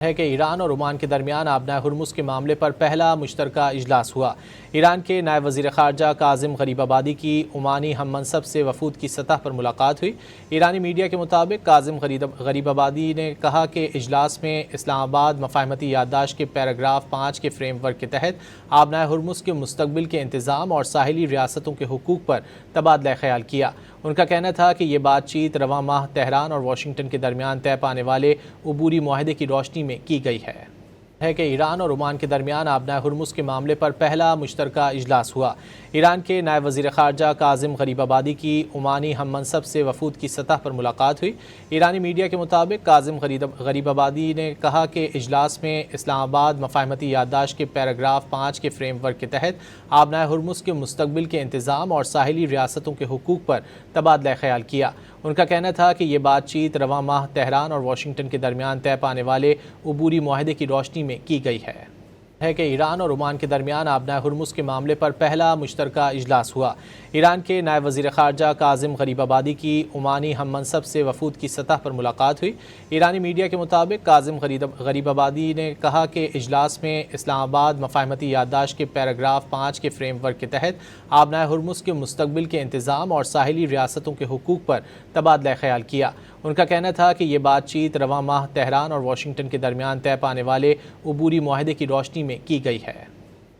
ہے کہ ایران اور عمان کے درمیان آبنائے ہرمز کے معاملے پر پہلا مشترکہ اجلاس ہوا۔ ایران کے نائب وزیر خارجہ کاظم غریب آبادی کی عمانی ہم منصب سے وفود کی سطح پر ملاقات ہوئی۔ ایرانی میڈیا کے مطابق کاظم غریب آبادی نے کہا کہ اجلاس میں اسلام آباد مفاہمتی یادداشت کے پیراگراف 5 کے فریم ورک کے تحت آبنائے ہرمز کے مستقبل کے انتظام اور ساحلی ریاستوں کے حقوق پر تبادلہ خیال کیا۔ ان کا کہنا تھا کہ یہ بات چیت رواں ماہ تہران اور واشنگٹن کے درمیان طے پانے والے عبوری معاہدے کی روشنی میں کی گئی ہے کہ ایران اور عمان کے درمیان آبنائے ہرمز کے معاملے پر پہلا مشترکہ اجلاس ہوا۔ ایران کے نائب وزیر خارجہ کاظم غریب آبادی کی عمانی ہم منصب سے وفود کی سطح پر ملاقات ہوئی۔ ایرانی میڈیا کے مطابق کاظم غریب آبادی نے کہا کہ اجلاس میں اسلام آباد مفاہمتی یادداشت کے پیراگراف 5 کے فریم ورک کے تحت آبنائے ہرمز کے مستقبل کے انتظام اور ساحلی ریاستوں کے حقوق پر تبادلہ خیال کیا۔ ان کا کہنا تھا کہ یہ بات چیت رواں ماہ تہران اور واشنگٹن کے درمیان طے پانے والے عبوری معاہدے کی روشنی میں کی گئی ہے کہ ایران اور عمان کے درمیان آبنائے ہرمز کے معاملے پر پہلا مشترکہ اجلاس ہوا۔ ایران کے نائب وزیر خارجہ کاظم غریب آبادی کی عمانی ہم منصب سے وفود کی سطح پر ملاقات ہوئی۔ ایرانی میڈیا کے مطابق کاظم غریب آبادی نے کہا کہ اجلاس میں اسلام آباد مفاہمتی یادداشت کے پیراگراف 5 کے فریم ورک کے تحت آبنائے ہرمز کے مستقبل کے انتظام اور ساحلی ریاستوں کے حقوق پر تبادلہ خیال کیا۔ ان کا کہنا تھا کہ یہ بات چیت رواں ماہ تہران اور واشنگٹن کے درمیان طے پانے والے عبوری معاہدے کی روشنی میں کی گئی ہے۔